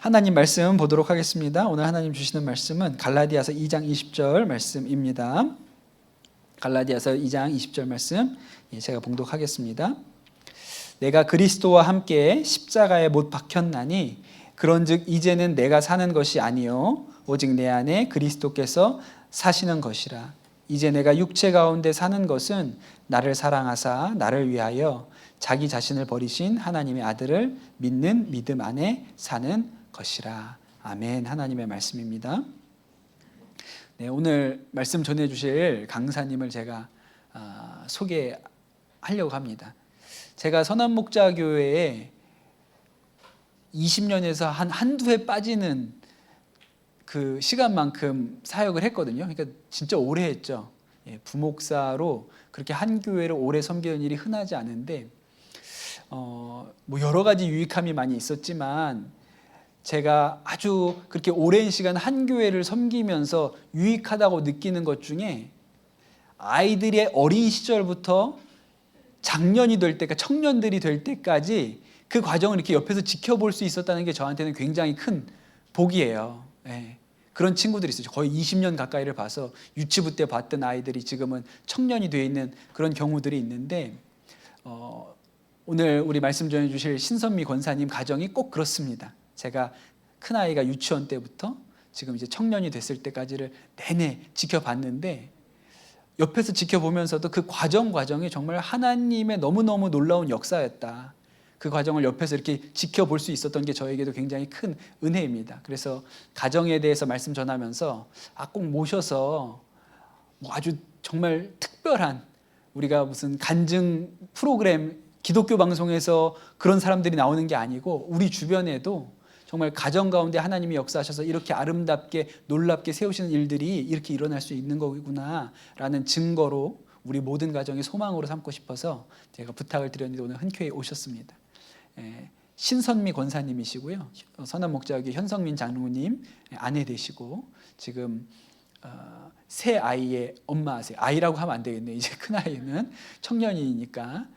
하나님 말씀 보도록 하겠습니다. 오늘 하나님 주시는 말씀은 갈라디아서 2장 20절 말씀입니다. 갈라디아서 2장 20절 말씀 제가 봉독하겠습니다. 내가 그리스도와 함께 십자가에 못 박혔나니 그런즉 이제는 내가 사는 것이 아니요 오직 내 안에 그리스도께서 사시는 것이라. 이제 내가 육체 가운데 사는 것은 나를 사랑하사 나를 위하여 자기 자신을 버리신 하나님의 아들을 믿는 믿음 안에 사는 것이라. 아멘. 하나님의 말씀입니다. 네, 오늘 말씀 전해주실 강사님을 제가 소개하려고 합니다. 제가 선한목자교회에 20년에서 한두 해 빠지는 그 시간만큼 사역을 했거든요. 그러니까 진짜 오래 했죠. 부목사로 그렇게 한 교회를 오래 섬기는 일이 흔하지 않은데 뭐 여러 가지 유익함이 많이 있었지만 제가 아주 그렇게 오랜 시간 한 교회를 섬기면서 유익하다고 느끼는 것 중에 아이들의 어린 시절부터 장년이 될 때까지, 청년들이 될 때까지 그 과정을 이렇게 옆에서 지켜볼 수 있었다는 게 저한테는 굉장히 큰 복이에요. 그런 친구들이 있어요. 거의 20년 가까이를 봐서 유치부 때 봤던 아이들이 지금은 청년이 되어 있는 그런 경우들이 있는데 오늘 우리 말씀 전해주실 신선미 권사님 가정이 꼭 그렇습니다. 제가 큰아이가 유치원 때부터 지금 이제 청년이 됐을 때까지를 내내 지켜봤는데 옆에서 지켜보면서도 그 과정이 정말 하나님의 너무너무 놀라운 역사였다. 그 과정을 옆에서 이렇게 지켜볼 수 있었던 게 저에게도 굉장히 큰 은혜입니다. 그래서 가정에 대해서 말씀 전하면서 꼭 모셔서 뭐 아주 정말 특별한 우리가 무슨 간증 프로그램 기독교 방송에서 그런 사람들이 나오는 게 아니고 우리 주변에도 정말 가정 가운데 하나님이 역사하셔서 이렇게 아름답게 놀랍게 세우시는 일들이 이렇게 일어날 수 있는 거구나 라는 증거로 우리 모든 가정의 소망으로 삼고 싶어서 제가 부탁을 드렸는데 오늘 흔쾌히 오셨습니다. 신선미 권사님이시고요. 선한목자교회 현성민 장로님 아내 되시고 지금 새 아이의 엄마세요. 아이라고 하면 안 되겠네요. 이제 큰아이는 청년이니까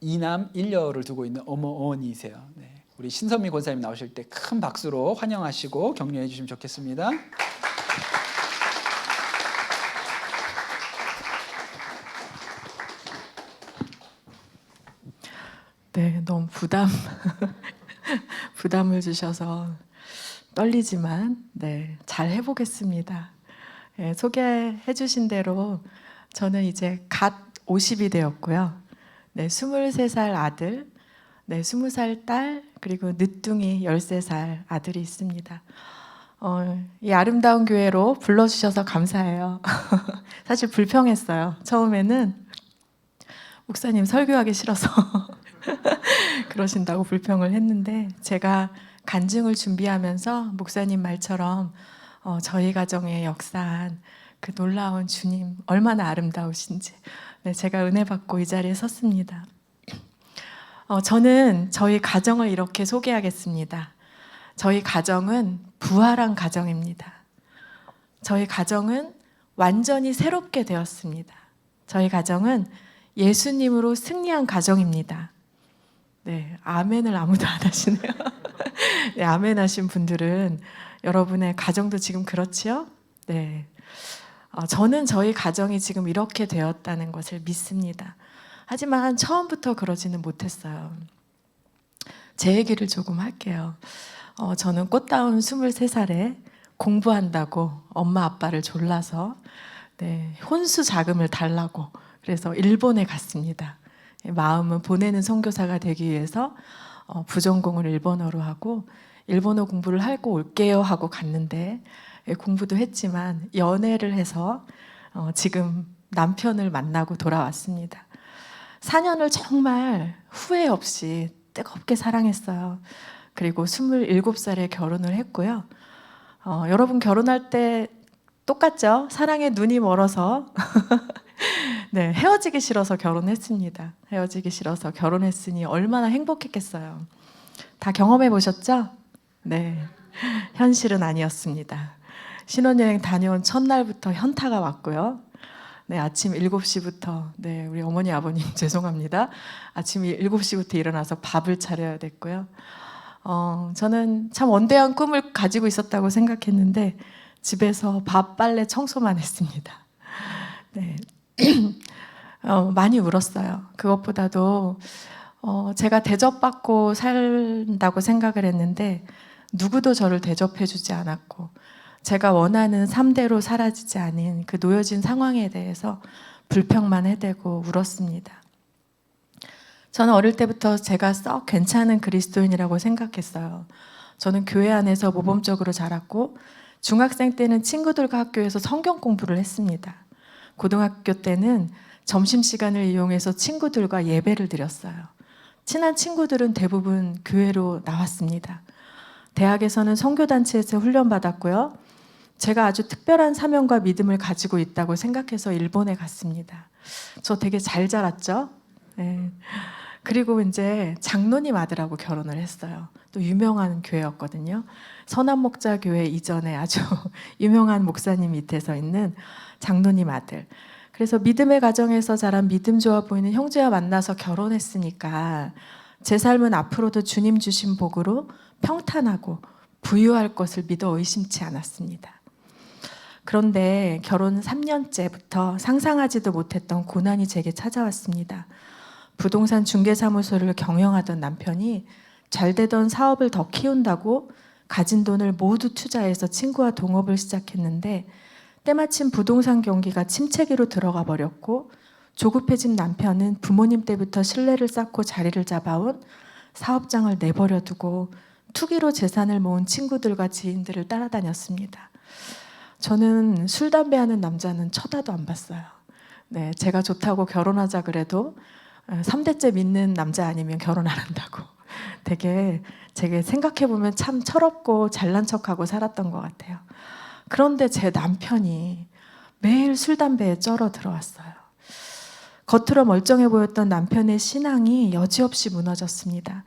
2남 1녀를 두고 있는 어머니세요. 우리 신선미 권사님 나오실 때 큰 박수로 환영하시고 격려해 주시면 좋겠습니다. 네, 너무 부담을 주셔서 떨리지만 잘 해보겠습니다. 소개해 주신 대로 저는 이제 갓 50이 되었고요. 23살 아들, 20살 딸, 그리고 늦둥이 13살 아들이 있습니다. 이 아름다운 교회로 불러주셔서 감사해요. 사실 불평했어요. 처음에는 목사님 설교하기 싫어서 그러신다고 불평을 했는데 제가 간증을 준비하면서 목사님 말처럼 저희 가정에 역사한 그 놀라운 주님 얼마나 아름다우신지 제가 은혜 받고 이 자리에 섰습니다. 저는 저희 가정을 이렇게 소개하겠습니다. 저희 가정은 부활한 가정입니다. 저희 가정은 완전히 새롭게 되었습니다. 저희 가정은 예수님으로 승리한 가정입니다. 아멘을 아무도 안 하시네요. 아멘 하신 분들은 여러분의 가정도 지금 그렇지요? 저는 저희 가정이 지금 이렇게 되었다는 것을 믿습니다. 하지만 처음부터 그러지는 못했어요. 제 얘기를 조금 할게요. 저는 꽃다운 23살에 공부한다고 엄마 아빠를 졸라서 혼수 자금을 달라고 그래서 일본에 갔습니다. 마음은 보내는 선교사가 되기 위해서 부전공을 일본어로 하고 일본어 공부를 하고 올게요 하고 갔는데 공부도 했지만 연애를 해서 지금 남편을 만나고 돌아왔습니다. 4년을 정말 후회 없이 뜨겁게 사랑했어요. 그리고 27살에 결혼을 했고요. 여러분 결혼할 때 똑같죠? 사랑에 눈이 멀어서 헤어지기 싫어서 결혼했습니다. 헤어지기 싫어서 결혼했으니 얼마나 행복했겠어요. 다 경험해 보셨죠? 현실은 아니었습니다. 신혼여행 다녀온 첫날부터 현타가 왔고요. 아침 7시부터 우리 어머니 아버님 죄송합니다. 아침 7시부터 일어나서 밥을 차려야 됐고요. 저는 참 원대한 꿈을 가지고 있었다고 생각했는데 집에서 밥, 빨래, 청소만 했습니다. 네. 많이 울었어요. 그것보다도 제가 대접받고 산다고 생각을 했는데 누구도 저를 대접해주지 않았고 제가 원하는 삶대로 사라지지 않은 그 놓여진 상황에 대해서 불평만 해대고 울었습니다. 저는 어릴 때부터 제가 썩 괜찮은 그리스도인이라고 생각했어요. 저는 교회 안에서 모범적으로 자랐고 중학생 때는 친구들과 학교에서 성경 공부를 했습니다. 고등학교 때는 점심시간을 이용해서 친구들과 예배를 드렸어요. 친한 친구들은 대부분 교회로 나왔습니다. 대학에서는 선교단체에서 훈련받았고요. 제가 아주 특별한 사명과 믿음을 가지고 있다고 생각해서 일본에 갔습니다. 저 되게 잘 자랐죠? 네. 그리고 이제 장로님 아들하고 결혼을 했어요. 또 유명한 교회였거든요. 선한목자 교회 이전에 아주 유명한 목사님 밑에서 있는 장로님 아들. 그래서 믿음의 가정에서 자란 믿음 좋아 보이는 형제와 만나서 결혼했으니까 제 삶은 앞으로도 주님 주신 복으로 평탄하고 부유할 것을 믿어 의심치 않았습니다. 그런데 결혼 3년째부터 상상하지도 못했던 고난이 제게 찾아왔습니다. 부동산 중개사무소를 경영하던 남편이 잘 되던 사업을 더 키운다고 가진 돈을 모두 투자해서 친구와 동업을 시작했는데 때마침 부동산 경기가 침체기로 들어가 버렸고 조급해진 남편은 부모님 때부터 신뢰를 쌓고 자리를 잡아온 사업장을 내버려 두고 투기로 재산을 모은 친구들과 지인들을 따라다녔습니다. 저는 술, 담배 하는 남자는 쳐다도 안 봤어요. 네, 제가 좋다고 결혼하자 그래도 3대째 믿는 남자 아니면 결혼 안 한다고 되게 제가 생각해보면 참 철없고 잘난 척하고 살았던 것 같아요. 그런데 제 남편이 매일 술, 담배에 쩔어 들어왔어요. 겉으로 멀쩡해 보였던 남편의 신앙이 여지없이 무너졌습니다.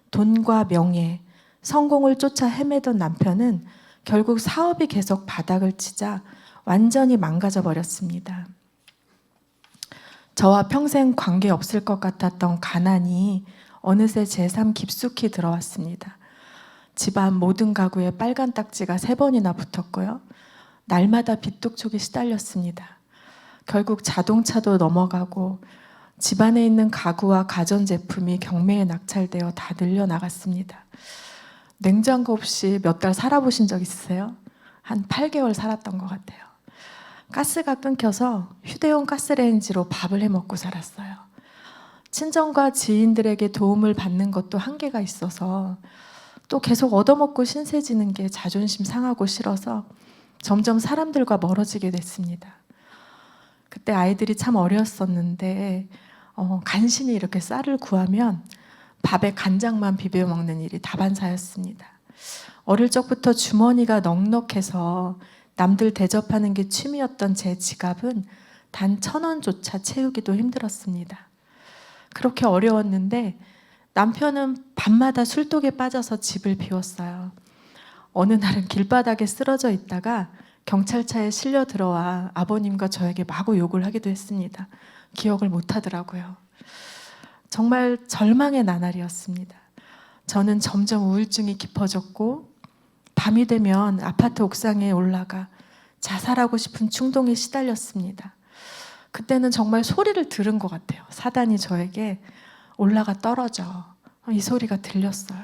돈과 명예, 성공을 쫓아 헤매던 남편은 결국 사업이 계속 바닥을 치자 완전히 망가져 버렸습니다. 저와 평생 관계 없을 것 같았던 가난이 어느새 제 삶 깊숙이 들어왔습니다. 집안 모든 가구에 빨간 딱지가 3번이나 붙었고요. 날마다 빚독촉에 시달렸습니다. 결국 자동차도 넘어가고 집안에 있는 가구와 가전제품이 경매에 낙찰되어 다 늘려나갔습니다. 냉장고 없이 몇 달 살아보신 적 있으세요? 한 8개월 살았던 것 같아요. 가스가 끊겨서 휴대용 가스레인지로 밥을 해먹고 살았어요. 친정과 지인들에게 도움을 받는 것도 한계가 있어서 또 계속 얻어먹고 신세지는 게 자존심 상하고 싫어서 점점 사람들과 멀어지게 됐습니다. 그때 아이들이 참 어렸었는데 간신히 이렇게 쌀을 구하면 밥에 간장만 비벼 먹는 일이 다반사였습니다. 어릴 적부터 주머니가 넉넉해서 남들 대접하는 게 취미였던 제 지갑은 단 1,000원조차 채우기도 힘들었습니다. 그렇게 어려웠는데 남편은 밤마다 술독에 빠져서 집을 비웠어요. 어느 날은 길바닥에 쓰러져 있다가 경찰차에 실려 들어와 아버님과 저에게 마구 욕을 하기도 했습니다. 기억을 못 하더라고요. 정말 절망의 나날이었습니다. 저는 점점 우울증이 깊어졌고 밤이 되면 아파트 옥상에 올라가 자살하고 싶은 충동에 시달렸습니다. 그때는 정말 소리를 들은 것 같아요. 사단이 저에게 올라가 떨어져. 이 소리가 들렸어요.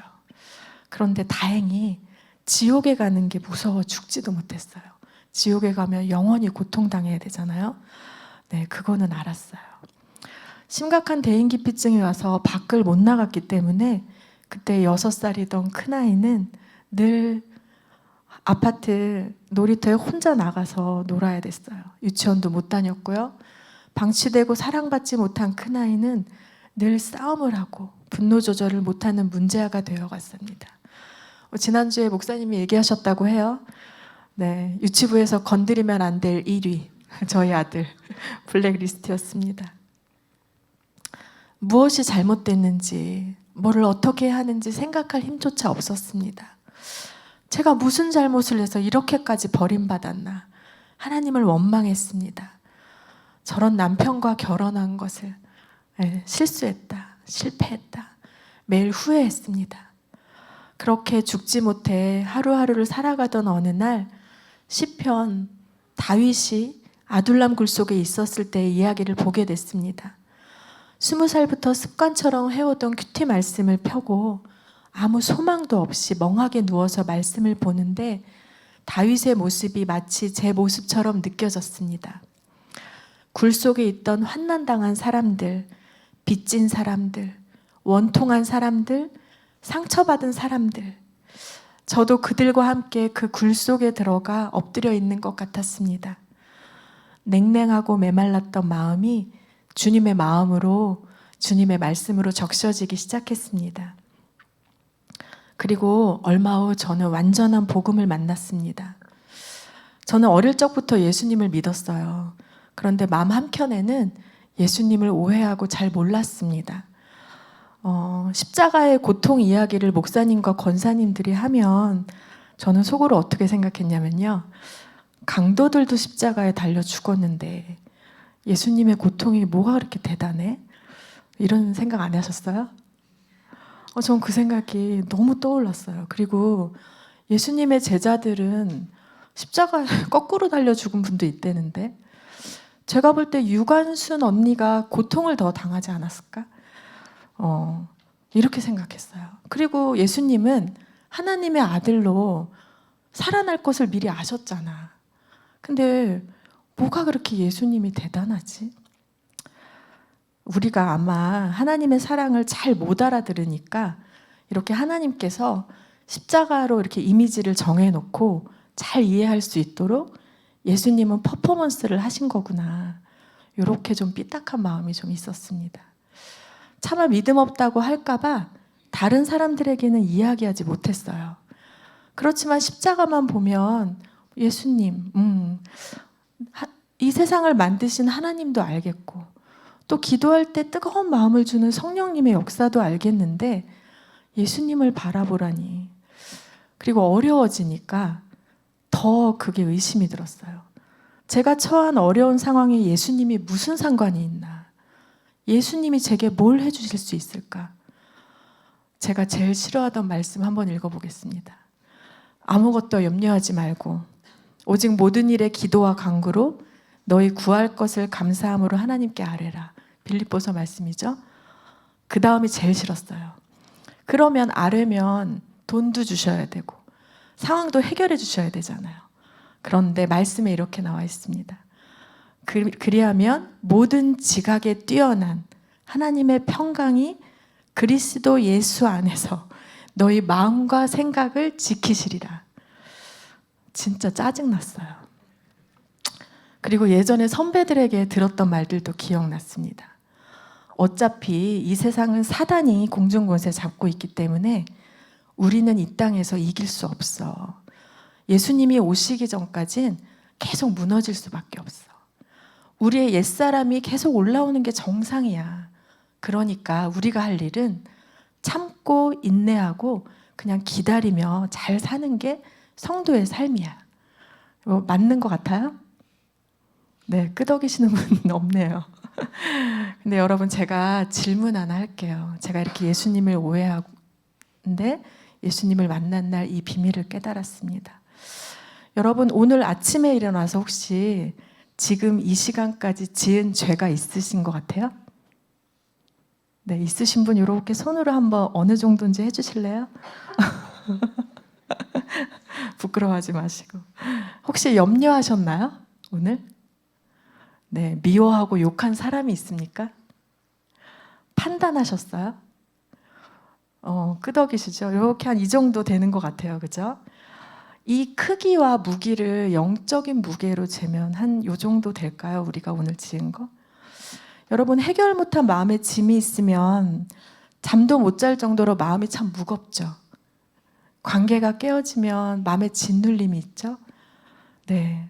그런데 다행히 지옥에 가는 게 무서워 죽지도 못했어요. 지옥에 가면 영원히 고통당해야 되잖아요. 네, 그거는 알았어요. 심각한 대인기피증이 와서 밖을 못 나갔기 때문에 그때 6살이던 큰아이는 늘 아파트 놀이터에 혼자 나가서 놀아야 됐어요. 유치원도 못 다녔고요. 방치되고 사랑받지 못한 큰아이는 늘 싸움을 하고 분노 조절을 못하는 문제아가 되어갔습니다. 지난주에 목사님이 얘기하셨다고 해요. 네, 유치부에서 건드리면 안 될 1위 저희 아들 블랙리스트였습니다. 무엇이 잘못됐는지 뭐를 어떻게 해야 하는지 생각할 힘조차 없었습니다. 제가 무슨 잘못을 해서 이렇게까지 버림받았나 하나님을 원망했습니다. 저런 남편과 결혼한 것을 실수했다, 실패했다, 매일 후회했습니다. 그렇게 죽지 못해 하루하루를 살아가던 어느 날 시편 다윗이 아둘람 굴 속에 있었을 때의 이야기를 보게 됐습니다. 20살부터 습관처럼 해오던 큐티 말씀을 펴고 아무 소망도 없이 멍하게 누워서 말씀을 보는데 다윗의 모습이 마치 제 모습처럼 느껴졌습니다. 굴 속에 있던 환난당한 사람들, 빚진 사람들, 원통한 사람들, 상처받은 사람들, 저도 그들과 함께 그 굴 속에 들어가 엎드려 있는 것 같았습니다. 냉랭하고 메말랐던 마음이 주님의 마음으로, 주님의 말씀으로 적셔지기 시작했습니다. 그리고 얼마 후 저는 완전한 복음을 만났습니다. 저는 어릴 적부터 예수님을 믿었어요. 그런데 마음 한켠에는 예수님을 오해하고 잘 몰랐습니다. 십자가의 고통 이야기를 목사님과 권사님들이 하면 저는 속으로 어떻게 생각했냐면요. 강도들도 십자가에 달려 죽었는데 예수님의 고통이 뭐가 그렇게 대단해? 이런 생각 안 하셨어요? 전 그 생각이 너무 떠올랐어요. 그리고 예수님의 제자들은 십자가에 거꾸로 달려 죽은 분도 있다는데 제가 볼 때 유관순 언니가 고통을 더 당하지 않았을까? 이렇게 생각했어요. 그리고 예수님은 하나님의 아들로 살아날 것을 미리 아셨잖아. 근데 뭐가 그렇게 예수님이 대단하지? 우리가 아마 하나님의 사랑을 잘 못 알아들으니까 이렇게 하나님께서 십자가로 이렇게 이미지를 정해놓고 잘 이해할 수 있도록 예수님은 퍼포먼스를 하신 거구나. 이렇게 좀 삐딱한 마음이 좀 있었습니다. 차마 믿음 없다고 할까봐 다른 사람들에게는 이야기하지 못했어요. 그렇지만 십자가만 보면 예수님, 이 세상을 만드신 하나님도 알겠고 또 기도할 때 뜨거운 마음을 주는 성령님의 역사도 알겠는데 예수님을 바라보라니. 그리고 어려워지니까 더 그게 의심이 들었어요. 제가 처한 어려운 상황에 예수님이 무슨 상관이 있나? 예수님이 제게 뭘 해주실 수 있을까? 제가 제일 싫어하던 말씀 한번 읽어보겠습니다. 아무것도 염려하지 말고 오직 모든 일에 기도와 간구로 너희 구할 것을 감사함으로 하나님께 아뢰라. 빌립보서 말씀이죠. 그 다음이 제일 싫었어요. 그러면 아뢰면 돈도 주셔야 되고 상황도 해결해 주셔야 되잖아요. 그런데 말씀에 이렇게 나와 있습니다. 그리하면 모든 지각에 뛰어난 하나님의 평강이 그리스도 예수 안에서 너희 마음과 생각을 지키시리라. 진짜 짜증났어요. 그리고 예전에 선배들에게 들었던 말들도 기억났습니다. 어차피 이 세상은 사단이 공중권세 잡고 있기 때문에 우리는 이 땅에서 이길 수 없어. 예수님이 오시기 전까진 계속 무너질 수밖에 없어. 우리의 옛사람이 계속 올라오는 게 정상이야. 그러니까 우리가 할 일은 참고 인내하고 그냥 기다리며 잘 사는 게 성도의 삶이야. 맞는 것 같아요? 네, 끄덕이시는 분 없네요. 근데 여러분, 제가 질문 하나 할게요. 제가 이렇게 예수님을 오해하는데 예수님을 만난 날 이 비밀을 깨달았습니다. 여러분, 오늘 아침에 일어나서 혹시 지금 이 시간까지 지은 죄가 있으신 것 같아요? 네, 있으신 분 이렇게 손으로 한번 어느 정도인지 해주실래요? 부끄러워하지 마시고. 혹시 염려하셨나요? 오늘? 네, 미워하고 욕한 사람이 있습니까? 판단하셨어요? 끄덕이시죠? 이렇게 한 이 정도 되는 것 같아요. 그죠? 이 크기와 무기를 영적인 무게로 재면 한 요 정도 될까요? 우리가 오늘 지은 거? 여러분, 해결 못한 마음에 짐이 있으면 잠도 못 잘 정도로 마음이 참 무겁죠. 관계가 깨어지면 마음에 짓눌림이 있죠. 네,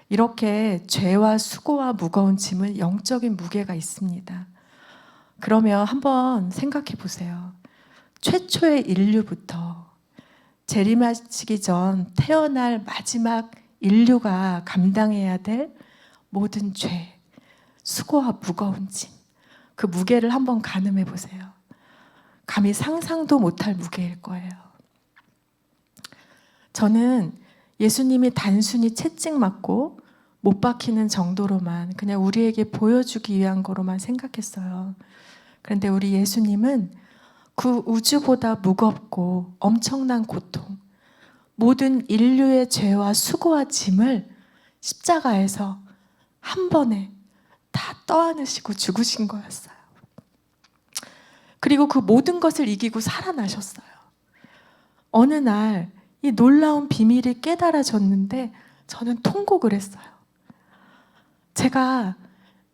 이렇게 죄와 수고와 무거운 짐은 영적인 무게가 있습니다. 그러면 한번 생각해 보세요. 최초의 인류부터 재림하시기 전 태어날 마지막 인류가 감당해야 될 모든 죄, 수고와 무거운 짐, 그 무게를 한번 가늠해 보세요. 감히 상상도 못할 무게일 거예요. 저는 예수님이 단순히 채찍 맞고 못 박히는 정도로만 그냥 우리에게 보여주기 위한 거로만 생각했어요. 그런데 우리 예수님은 그 우주보다 무겁고 엄청난 고통, 모든 인류의 죄와 수고와 짐을 십자가에서 한 번에 다 떠안으시고 죽으신 거였어요. 그리고 그 모든 것을 이기고 살아나셨어요. 어느 날 이 놀라운 비밀이 깨달아졌는데 저는 통곡을 했어요. 제가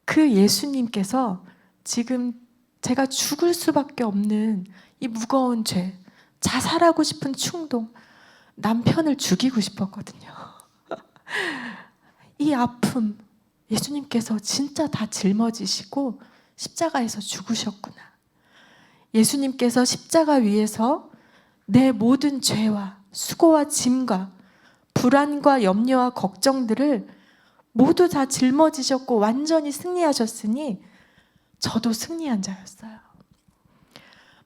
그 예수님께서 지금 제가 죽을 수밖에 없는 이 무거운 죄, 자살하고 싶은 충동, 남편을 죽이고 싶었거든요. 이 아픔, 예수님께서 진짜 다 짊어지시고 십자가에서 죽으셨구나. 예수님께서 십자가 위에서 내 모든 죄와 수고와 짐과 불안과 염려와 걱정들을 모두 다 짊어지셨고 완전히 승리하셨으니 저도 승리한 자였어요.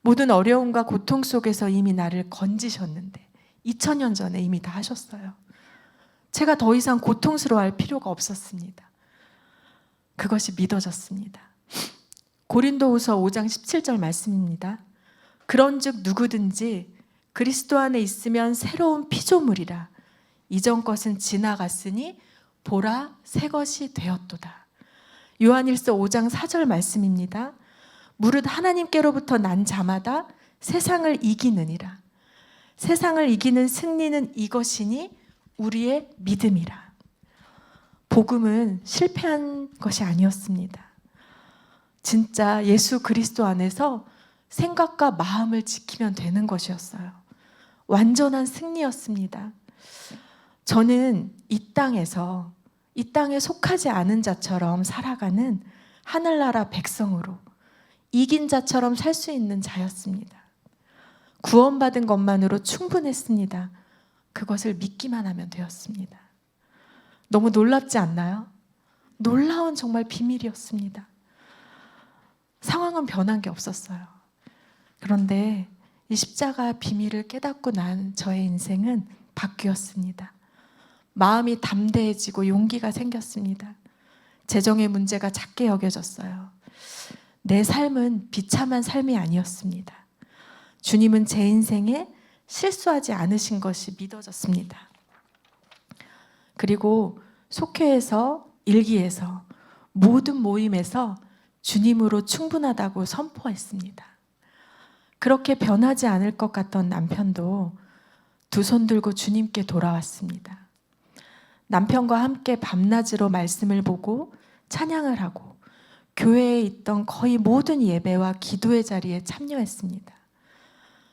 모든 어려움과 고통 속에서 이미 나를 건지셨는데 2000년 전에 이미 다 하셨어요. 제가 더 이상 고통스러워할 필요가 없었습니다. 그것이 믿어졌습니다. 고린도후서 5장 17절 말씀입니다. 그런즉 누구든지 그리스도 안에 있으면 새로운 피조물이라. 이전 것은 지나갔으니 보라 새 것이 되었도다. 요한일서 5장 4절 말씀입니다. 무릇 하나님께로부터 난 자마다 세상을 이기느니라. 세상을 이기는 승리는 이것이니 우리의 믿음이라. 복음은 실패한 것이 아니었습니다. 진짜 예수 그리스도 안에서 생각과 마음을 지키면 되는 것이었어요. 완전한 승리였습니다. 저는 이 땅에서 이 땅에 속하지 않은 자처럼 살아가는 하늘나라 백성으로 이긴 자처럼 살 수 있는 자였습니다. 구원받은 것만으로 충분했습니다. 그것을 믿기만 하면 되었습니다. 너무 놀랍지 않나요? 놀라운 정말 비밀이었습니다. 상황은 변한 게 없었어요. 그런데 이 십자가 비밀을 깨닫고 난 저의 인생은 바뀌었습니다. 마음이 담대해지고 용기가 생겼습니다. 재정의 문제가 작게 여겨졌어요. 내 삶은 비참한 삶이 아니었습니다. 주님은 제 인생에 실수하지 않으신 것이 믿어졌습니다. 그리고 속회에서, 일기에서, 모든 모임에서 주님으로 충분하다고 선포했습니다. 그렇게 변하지 않을 것 같던 남편도 두 손 들고 주님께 돌아왔습니다. 남편과 함께 밤낮으로 말씀을 보고 찬양을 하고 교회에 있던 거의 모든 예배와 기도의 자리에 참여했습니다.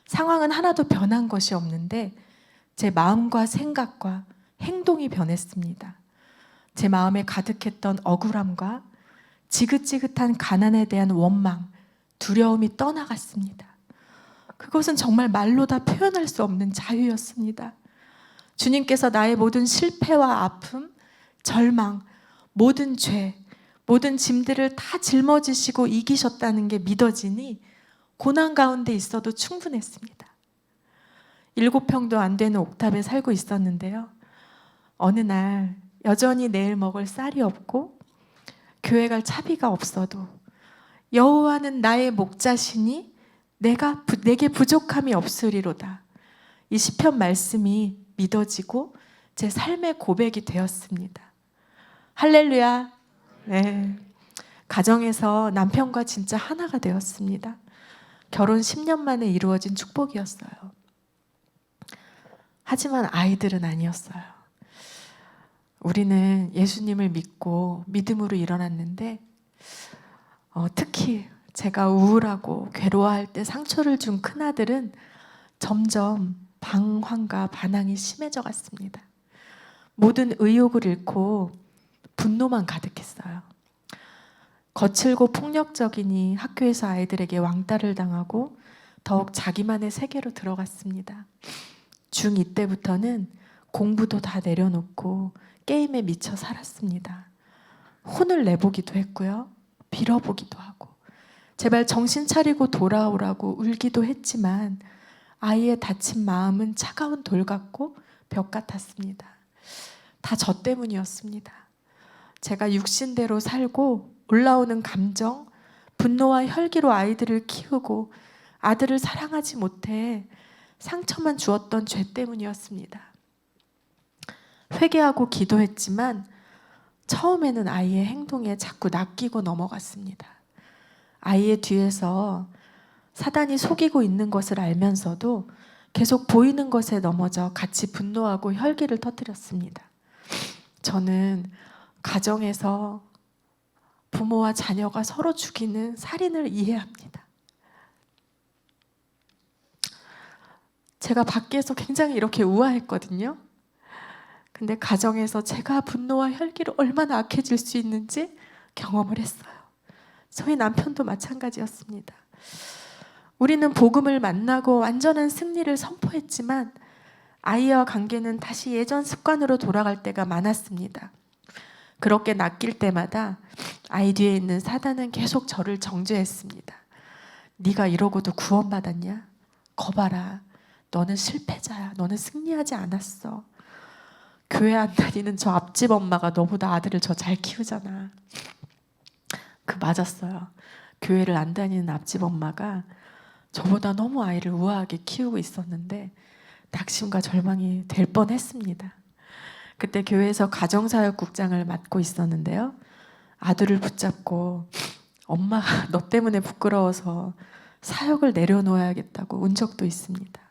상황은 하나도 변한 것이 없는데 제 마음과 생각과 행동이 변했습니다. 제 마음에 가득했던 억울함과 지긋지긋한 가난에 대한 원망, 두려움이 떠나갔습니다. 그것은 정말 말로 다 표현할 수 없는 자유였습니다. 주님께서 나의 모든 실패와 아픔, 절망, 모든 죄, 모든 짐들을 다 짊어지시고 이기셨다는 게 믿어지니 고난 가운데 있어도 충분했습니다. 7평도 안 되는 옥탑에 살고 있었는데요. 어느 날 여전히 내일 먹을 쌀이 없고 교회 갈 차비가 없어도 여호와는 나의 목자시니 내게 부족함이 없으리로다. 이 시편 말씀이 믿어지고 제 삶의 고백이 되었습니다. 할렐루야. 네. 가정에서 남편과 진짜 하나가 되었습니다. 결혼 10년 만에 이루어진 축복이었어요. 하지만 아이들은 아니었어요. 우리는 예수님을 믿고 믿음으로 일어났는데 특히 제가 우울하고 괴로워할 때 상처를 준 큰아들은 점점 방황과 반항이 심해져 갔습니다. 모든 의욕을 잃고 분노만 가득했어요. 거칠고 폭력적이니 학교에서 아이들에게 왕따를 당하고 더욱 자기만의 세계로 들어갔습니다. 중2 때부터는 공부도 다 내려놓고 게임에 미쳐 살았습니다. 혼을 내보기도 했고요. 빌어보기도 하고 제발 정신 차리고 돌아오라고 울기도 했지만 아이의 다친 마음은 차가운 돌 같고 벽 같았습니다. 다 저 때문이었습니다. 제가 육신대로 살고 올라오는 감정, 분노와 혈기로 아이들을 키우고 아들을 사랑하지 못해 상처만 주었던 죄 때문이었습니다. 회개하고 기도했지만 처음에는 아이의 행동에 자꾸 낚이고 넘어갔습니다. 아이의 뒤에서 사단이 속이고 있는 것을 알면서도 계속 보이는 것에 넘어져 같이 분노하고 혈기를 터뜨렸습니다. 저는 가정에서 부모와 자녀가 서로 죽이는 살인을 이해합니다. 제가 밖에서 굉장히 이렇게 우아했거든요. 근데 가정에서 제가 분노와 혈기로 얼마나 악해질 수 있는지 경험을 했어요. 저희 남편도 마찬가지였습니다. 우리는 복음을 만나고 완전한 승리를 선포했지만 아이와 관계는 다시 예전 습관으로 돌아갈 때가 많았습니다. 그렇게 낚일 때마다 아이 뒤에 있는 사단은 계속 저를 정죄했습니다. 네가 이러고도 구원받았냐? 거봐라. 너는 실패자야. 너는 승리하지 않았어. 교회 안 다니는 저 앞집 엄마가 너보다 아들을 저 잘 키우잖아. 맞았어요. 교회를 안 다니는 앞집 엄마가 저보다 너무 아이를 우아하게 키우고 있었는데 낙심과 절망이 될 뻔했습니다. 그때 교회에서 가정사역국장을 맡고 있었는데요. 아들을 붙잡고 엄마가 너 때문에 부끄러워서 사역을 내려놓아야겠다고 운 적도 있습니다.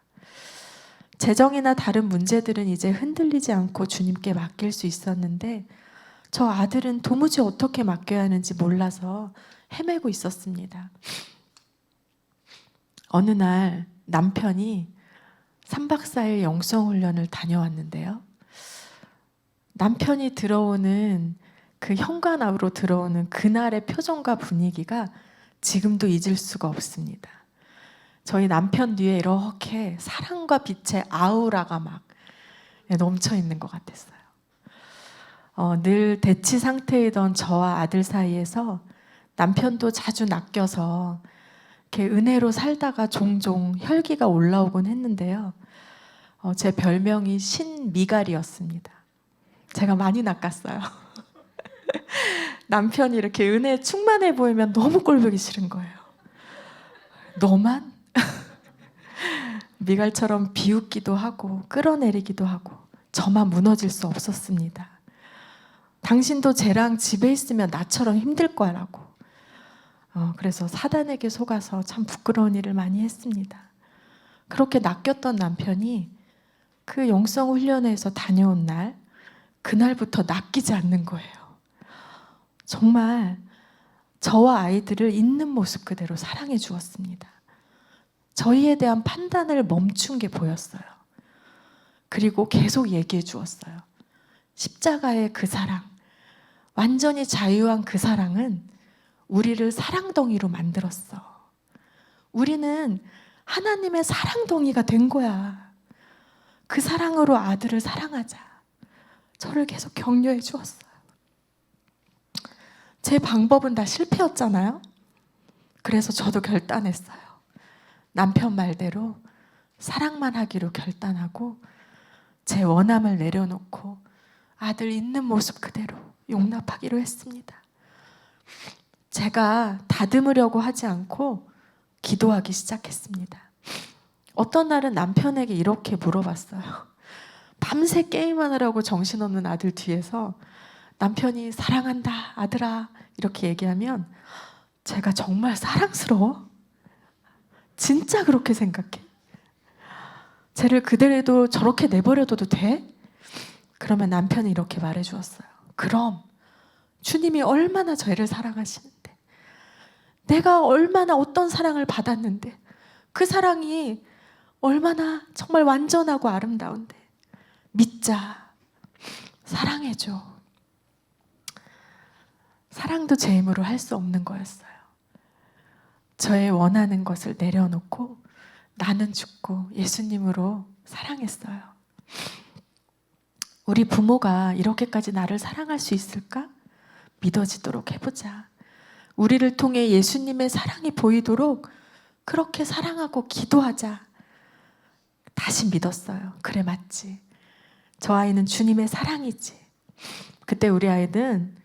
재정이나 다른 문제들은 이제 흔들리지 않고 주님께 맡길 수 있었는데 저 아들은 도무지 어떻게 맡겨야 하는지 몰라서 헤매고 있었습니다. 어느 날 남편이 3박 4일 영성훈련을 다녀왔는데요. 남편이 들어오는 그 현관으로 들어오는 그날의 표정과 분위기가 지금도 잊을 수가 없습니다. 저희 남편 뒤에 이렇게 사랑과 빛의 아우라가 막 넘쳐 있는 것 같았어요. 늘 대치 상태이던 저와 아들 사이에서 남편도 자주 낚여서 이렇게 은혜로 살다가 종종 혈기가 올라오곤 했는데요. 제 별명이 신미갈이었습니다. 제가 많이 낚았어요. 남편이 이렇게 은혜에 충만해 보이면 너무 꼴보기 싫은 거예요. 너만? 미갈처럼 비웃기도 하고 끌어내리기도 하고 저만 무너질 수 없었습니다. 당신도 쟤랑 집에 있으면 나처럼 힘들 거라고. 그래서 사단에게 속아서 참 부끄러운 일을 많이 했습니다. 그렇게 낚였던 남편이 그 영성 훈련회에서 다녀온 날 그날부터 낚이지 않는 거예요. 정말 저와 아이들을 있는 모습 그대로 사랑해 주었습니다. 저희에 대한 판단을 멈춘 게 보였어요. 그리고 계속 얘기해 주었어요. 십자가의 그 사랑, 완전히 자유한 그 사랑은 우리를 사랑덩이로 만들었어. 우리는 하나님의 사랑덩이가 된 거야. 그 사랑으로 아들을 사랑하자. 저를 계속 격려해 주었어요. 제 방법은 다 실패였잖아요. 그래서 저도 결단했어요. 남편 말대로 사랑만 하기로 결단하고 제 원함을 내려놓고 아들 있는 모습 그대로 용납하기로 했습니다. 제가 다듬으려고 하지 않고 기도하기 시작했습니다. 어떤 날은 남편에게 이렇게 물어봤어요. 밤새 게임하느라고 정신없는 아들 뒤에서 남편이 사랑한다 아들아 이렇게 얘기하면 제가 정말 사랑스러워? 진짜 그렇게 생각해? 쟤를 그대로 저렇게 내버려둬도 돼? 그러면 남편이 이렇게 말해 주었어요. 그럼 주님이 얼마나 저희를 사랑하시는데 내가 얼마나 어떤 사랑을 받았는데 그 사랑이 얼마나 정말 완전하고 아름다운데 믿자. 사랑해줘. 사랑도 제 힘으로 할 수 없는 거였어요. 저의 원하는 것을 내려놓고 나는 죽고 예수님으로 사랑했어요. 우리 부모가 이렇게까지 나를 사랑할 수 있을까? 믿어지도록 해보자. 우리를 통해 예수님의 사랑이 보이도록 그렇게 사랑하고 기도하자. 다시 믿었어요. 그래 맞지. 저 아이는 주님의 사랑이지. 그때 우리 아이는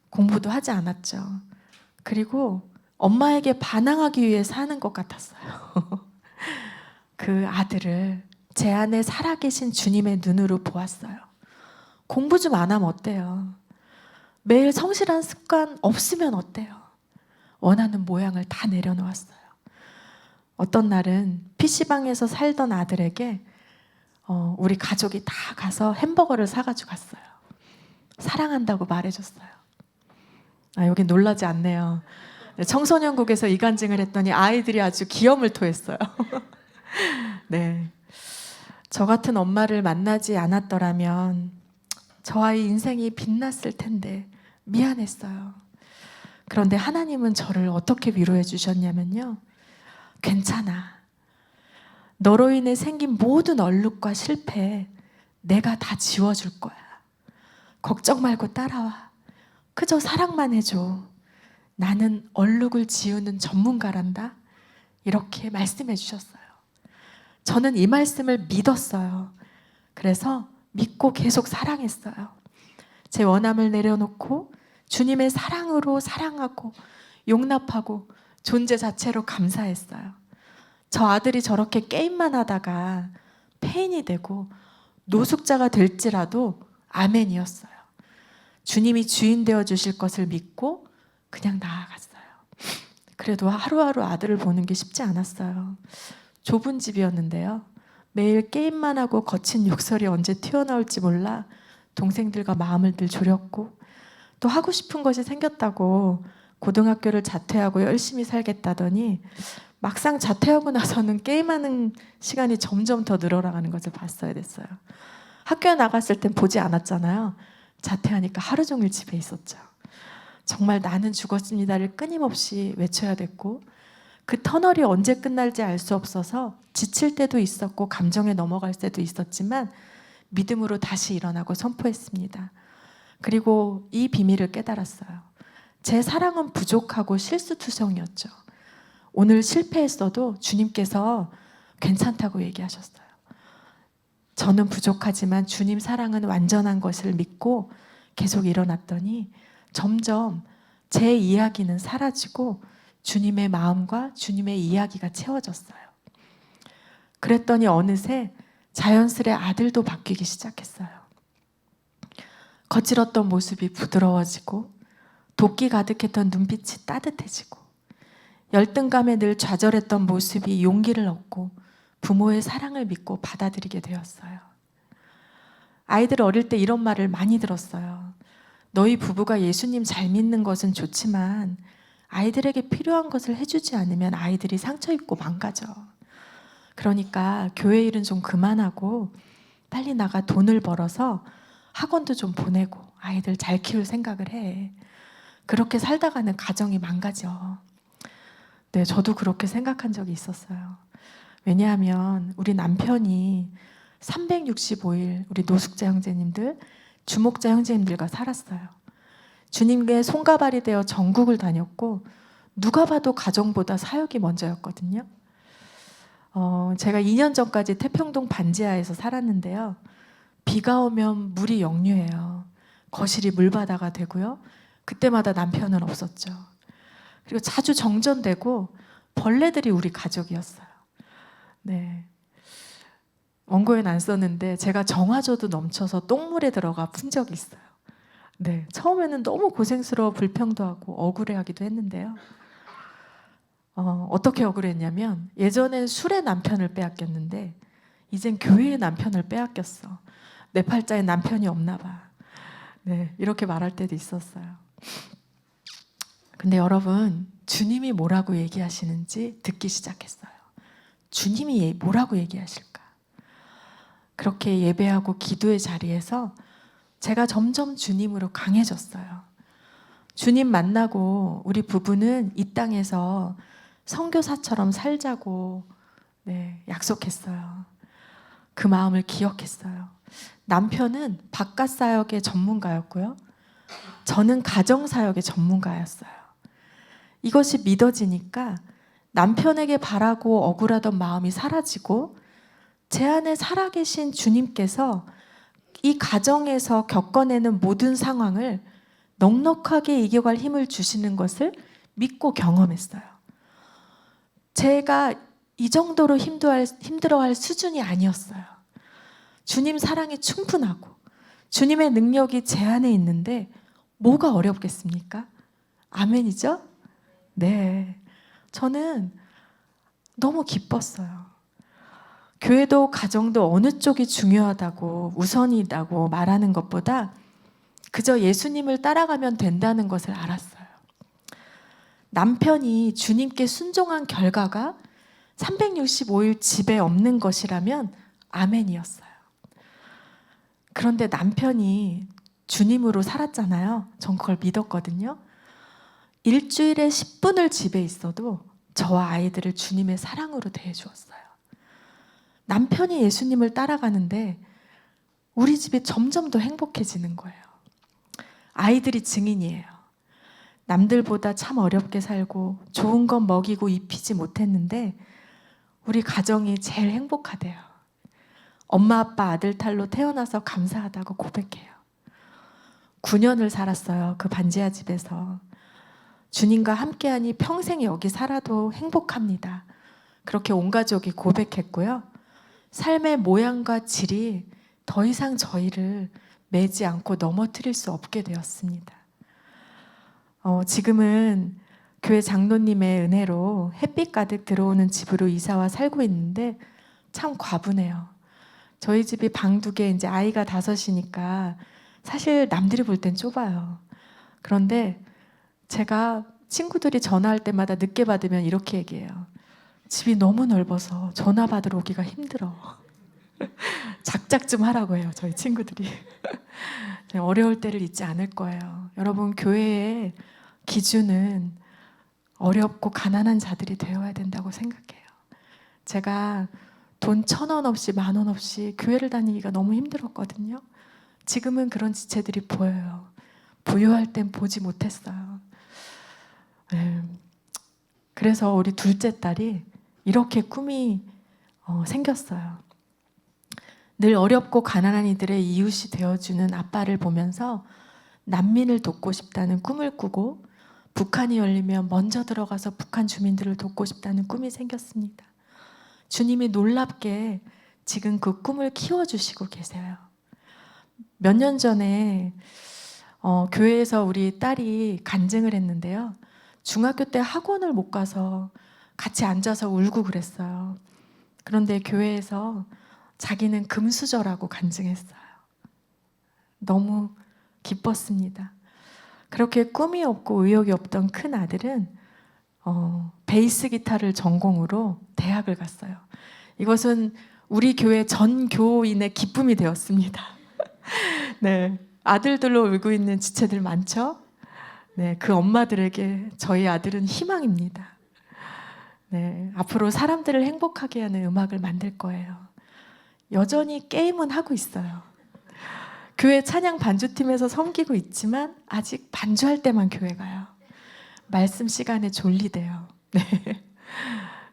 공부도 하지 않았죠. 그리고 엄마에게 반항하기 위해 사는 것 같았어요. 그 아들을 제 안에 살아계신 주님의 눈으로 보았어요. 공부 좀 안 하면 어때요? 매일 성실한 습관 없으면 어때요? 원하는 모양을 다 내려놓았어요. 어떤 날은 PC방에서 살던 아들에게 우리 가족이 다 가서 햄버거를 사가지고 갔어요. 사랑한다고 말해줬어요. 여기 놀라지 않네요. 청소년국에서 이간증을 했더니 아이들이 아주 기염을 토했어요. 네, 저 같은 엄마를 만나지 않았더라면 저 아이 인생이 빛났을 텐데 미안했어요. 그런데 하나님은 저를 어떻게 위로해 주셨냐면요. 괜찮아. 너로 인해 생긴 모든 얼룩과 실패 내가 다 지워줄 거야. 걱정 말고 따라와. 그저 사랑만 해줘. 나는 얼룩을 지우는 전문가란다. 이렇게 말씀해 주셨어요. 저는 이 말씀을 믿었어요. 그래서 믿고 계속 사랑했어요. 제 원함을 내려놓고 주님의 사랑으로 사랑하고 용납하고 존재 자체로 감사했어요. 저 아들이 저렇게 게임만 하다가 폐인이 되고 노숙자가 될지라도 아멘이었어요. 주님이 주인 되어 주실 것을 믿고 그냥 나아갔어요. 그래도 하루하루 아들을 보는 게 쉽지 않았어요. 좁은 집이었는데요. 매일 게임만 하고 거친 욕설이 언제 튀어나올지 몰라 동생들과 마음을 늘 졸였고, 또 하고 싶은 것이 생겼다고 고등학교를 자퇴하고 열심히 살겠다더니 막상 자퇴하고 나서는 게임하는 시간이 점점 더 늘어나가는 것을 봤어야 됐어요. 학교에 나갔을 땐 보지 않았잖아요. 자퇴하니까 하루 종일 집에 있었죠. 정말 나는 죽었습니다를 끊임없이 외쳐야 됐고, 그 터널이 언제 끝날지 알 수 없어서 지칠 때도 있었고 감정에 넘어갈 때도 있었지만 믿음으로 다시 일어나고 선포했습니다. 그리고 이 비밀을 깨달았어요. 제 사랑은 부족하고 실수투성이었죠. 오늘 실패했어도 주님께서 괜찮다고 얘기하셨어요. 저는 부족하지만 주님 사랑은 완전한 것을 믿고 계속 일어났더니 점점 제 이야기는 사라지고 주님의 마음과 주님의 이야기가 채워졌어요. 그랬더니 어느새 자연스레 아들도 바뀌기 시작했어요. 거칠었던 모습이 부드러워지고 도끼 가득했던 눈빛이 따뜻해지고 열등감에 늘 좌절했던 모습이 용기를 얻고 부모의 사랑을 믿고 받아들이게 되었어요. 아이들 어릴 때 이런 말을 많이 들었어요. 너희 부부가 예수님 잘 믿는 것은 좋지만 아이들에게 필요한 것을 해주지 않으면 아이들이 상처 입고 망가져. 그러니까 교회 일은 좀 그만하고 빨리 나가 돈을 벌어서 학원도 좀 보내고 아이들 잘 키울 생각을 해. 그렇게 살다가는 가정이 망가져. 네, 저도 그렇게 생각한 적이 있었어요. 왜냐하면 우리 남편이 365일 우리 노숙자 형제님들, 주목자 형제님들과 살았어요. 주님께 손가발이 되어 전국을 다녔고 누가 봐도 가정보다 사역이 먼저였거든요. 제가 2년 전까지 태평동 반지하에서 살았는데요. 비가 오면 물이 역류해요. 거실이 물바다가 되고요. 그때마다 남편은 없었죠. 그리고 자주 정전되고 벌레들이 우리 가족이었어요. 네. 원고엔 안 썼는데 제가 정화조도 넘쳐서 똥물에 들어가 푼 적이 있어요. 네, 처음에는 너무 고생스러워 불평도 하고 억울해하기도 했는데요. 어떻게 억울했냐면 예전엔 술에 남편을 빼앗겼는데 이젠 교회의 남편을 빼앗겼어. 내 팔자에 남편이 없나 봐. 네, 이렇게 말할 때도 있었어요. 근데 여러분, 주님이 뭐라고 얘기하시는지 듣기 시작했어요. 주님이 뭐라고 얘기하실까? 그렇게 예배하고 기도의 자리에서 제가 점점 주님으로 강해졌어요. 주님 만나고 우리 부부는 이 땅에서 선교사처럼 살자고 약속했어요. 그 마음을 기억했어요. 남편은 바깥 사역의 전문가였고요. 저는 가정 사역의 전문가였어요. 이것이 믿어지니까 남편에게 바라고 억울하던 마음이 사라지고 제 안에 살아계신 주님께서 이 가정에서 겪어내는 모든 상황을 넉넉하게 이겨갈 힘을 주시는 것을 믿고 경험했어요. 제가 이 정도로 힘들어할 수준이 아니었어요. 주님 사랑이 충분하고 주님의 능력이 제 안에 있는데 뭐가 어렵겠습니까? 아멘이죠? 네. 저는 너무 기뻤어요. 교회도 가정도 어느 쪽이 중요하다고 우선이라고 말하는 것보다 그저 예수님을 따라가면 된다는 것을 알았어요. 남편이 주님께 순종한 결과가 365일 집에 없는 것이라면 아멘이었어요. 그런데 남편이 주님으로 살았잖아요. 전 그걸 믿었거든요. 일주일에 10분을 집에 있어도 저와 아이들을 주님의 사랑으로 대해주었어요. 남편이 예수님을 따라가는데 우리 집이 점점 더 행복해지는 거예요. 아이들이 증인이에요. 남들보다 참 어렵게 살고 좋은 건 먹이고 입히지 못했는데 우리 가정이 제일 행복하대요. 엄마 아빠 아들 딸로 태어나서 감사하다고 고백해요. 9년을 살았어요. 그 반지하 집에서. 주님과 함께하니 평생 여기 살아도 행복합니다. 그렇게 온 가족이 고백했고요. 삶의 모양과 질이 더 이상 저희를 매지 않고 넘어뜨릴 수 없게 되었습니다. 지금은 교회 장로님의 은혜로 햇빛 가득 들어오는 집으로 이사와 살고 있는데 참 과분해요. 저희 집이 방 2개, 이제 아이가 5이니까 사실 남들이 볼 땐 좁아요. 그런데 제가 친구들이 전화할 때마다 늦게 받으면 이렇게 얘기해요. 집이 너무 넓어서 전화 받으러 오기가 힘들어. 작작 좀 하라고 해요, 저희 친구들이. 어려울 때를 잊지 않을 거예요. 여러분, 교회의 기준은 어렵고 가난한 자들이 되어야 된다고 생각해요. 제가 돈 1,000원 없이 10,000원 없이 교회를 다니기가 너무 힘들었거든요. 지금은 그런 지체들이 보여요. 부유할 땐 보지 못했어요. 네. 그래서 우리 둘째 딸이 이렇게 꿈이 생겼어요. 늘 어렵고 가난한 이들의 이웃이 되어주는 아빠를 보면서 난민을 돕고 싶다는 꿈을 꾸고 북한이 열리면 먼저 들어가서 북한 주민들을 돕고 싶다는 꿈이 생겼습니다. 주님이 놀랍게 지금 그 꿈을 키워주시고 계세요. 몇 년 전에 교회에서 우리 딸이 간증을 했는데요. 중학교 때 학원을 못 가서 같이 앉아서 울고 그랬어요. 그런데 교회에서 자기는 금수저라고 간증했어요. 너무 기뻤습니다. 그렇게 꿈이 없고 의욕이 없던 큰 아들은 베이스 기타를 전공으로 대학을 갔어요. 이것은 우리 교회 전 교인의 기쁨이 되었습니다. 네, 아들들로 울고 있는 지체들 많죠? 네, 그 엄마들에게 저희 아들은 희망입니다. 네, 앞으로 사람들을 행복하게 하는 음악을 만들 거예요. 여전히 게임은 하고 있어요. 교회 찬양 반주팀에서 섬기고 있지만 아직 반주할 때만 교회 가요. 말씀 시간에 졸리대요. 네.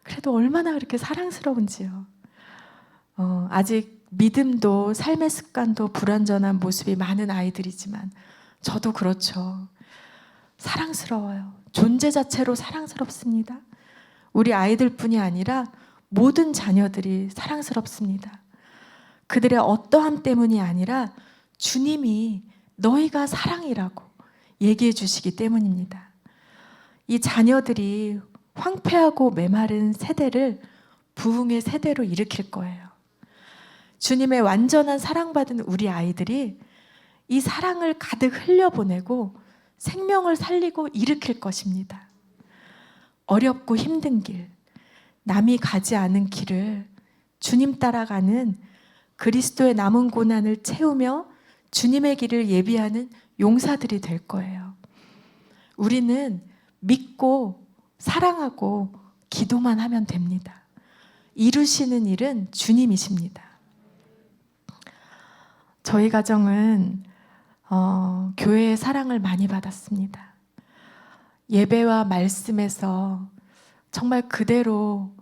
그래도 얼마나 그렇게 사랑스러운지요. 아직 믿음도 삶의 습관도 불완전한 모습이 많은 아이들이지만 저도 그렇죠. 사랑스러워요. 존재 자체로 사랑스럽습니다. 우리 아이들뿐이 아니라 모든 자녀들이 사랑스럽습니다. 그들의 어떠함 때문이 아니라 주님이 너희가 사랑이라고 얘기해 주시기 때문입니다. 이 자녀들이 황폐하고 메마른 세대를 부흥의 세대로 일으킬 거예요. 주님의 완전한 사랑받은 우리 아이들이 이 사랑을 가득 흘려보내고 생명을 살리고 일으킬 것입니다. 어렵고 힘든 길, 남이 가지 않은 길을 주님 따라가는 그리스도의 남은 고난을 채우며 주님의 길을 예비하는 용사들이 될 거예요. 우리는 믿고 사랑하고 기도만 하면 됩니다. 이루시는 일은 주님이십니다. 저희 가정은 교회의 사랑을 많이 받았습니다. 예배와 말씀에서 정말 그대로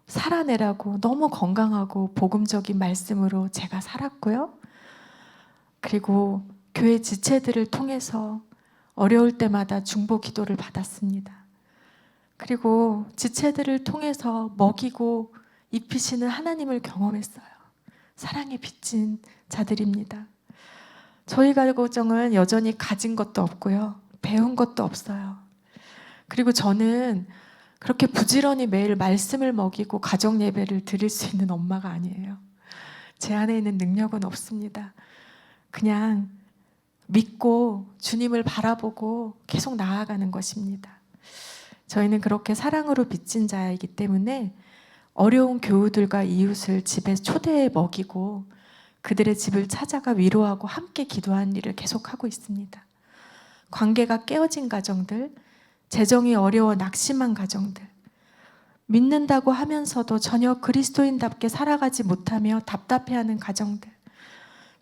살아내라고 너무 건강하고 복음적인 말씀으로 제가 살았고요. 그리고 교회 지체들을 통해서 어려울 때마다 중보 기도를 받았습니다. 그리고 지체들을 통해서 먹이고 입히시는 하나님을 경험했어요. 사랑에 빚진 자들입니다. 저희 가정은 여전히 가진 것도 없고요. 배운 것도 없어요. 그리고 저는 그렇게 부지런히 매일 말씀을 먹이고 가정 예배를 드릴 수 있는 엄마가 아니에요. 제 안에 있는 능력은 없습니다. 그냥 믿고 주님을 바라보고 계속 나아가는 것입니다. 저희는 그렇게 사랑으로 빚진 자이기 때문에 어려운 교우들과 이웃을 집에 초대해 먹이고 그들의 집을 찾아가 위로하고 함께 기도하는 일을 계속하고 있습니다. 관계가 깨어진 가정들, 재정이 어려워 낙심한 가정들, 믿는다고 하면서도 전혀 그리스도인답게 살아가지 못하며 답답해하는 가정들,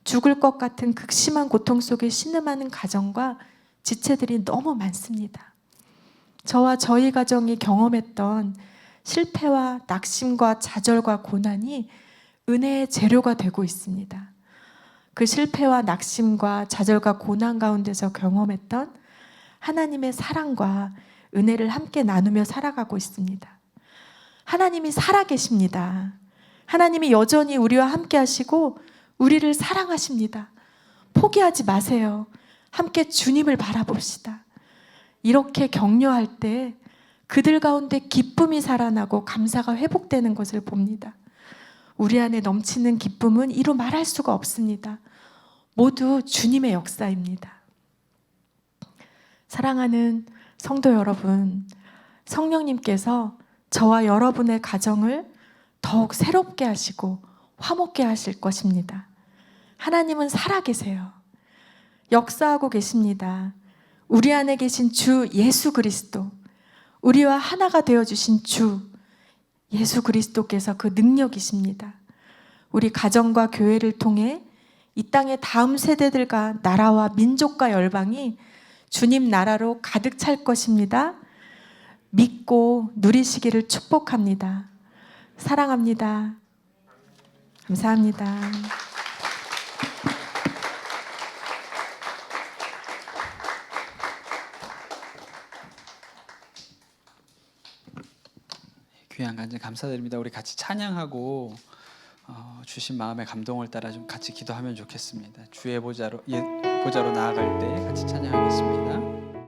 죽을 것 같은 극심한 고통 속에 신음하는 가정과 지체들이 너무 많습니다. 저와 저희 가정이 경험했던 실패와 낙심과 좌절과 고난이 은혜의 재료가 되고 있습니다. 그 실패와 낙심과 좌절과 고난 가운데서 경험했던 하나님의 사랑과 은혜를 함께 나누며 살아가고 있습니다. 하나님이 살아계십니다. 하나님이 여전히 우리와 함께 하시고 우리를 사랑하십니다. 포기하지 마세요. 함께 주님을 바라봅시다. 이렇게 격려할 때 그들 가운데 기쁨이 살아나고 감사가 회복되는 것을 봅니다. 우리 안에 넘치는 기쁨은 이루 말할 수가 없습니다. 모두 주님의 역사입니다. 사랑하는 성도 여러분, 성령님께서 저와 여러분의 가정을 더욱 새롭게 하시고 화목게 하실 것입니다. 하나님은 살아계세요. 역사하고 계십니다. 우리 안에 계신 주 예수 그리스도, 우리와 하나가 되어주신 주 예수 그리스도께서 그 능력이십니다. 우리 가정과 교회를 통해 이 땅의 다음 세대들과 나라와 민족과 열방이 주님 나라로 가득 찰 것입니다. 믿고 누리시기를 축복합니다. 사랑합니다. 감사합니다. 귀한 간증 감사드립니다. 우리 같이 찬양하고 주신 마음의 감동을 따라 좀 같이 기도하면 좋겠습니다. 주의 보좌로 나아갈 때 같이 찬양하겠습니다.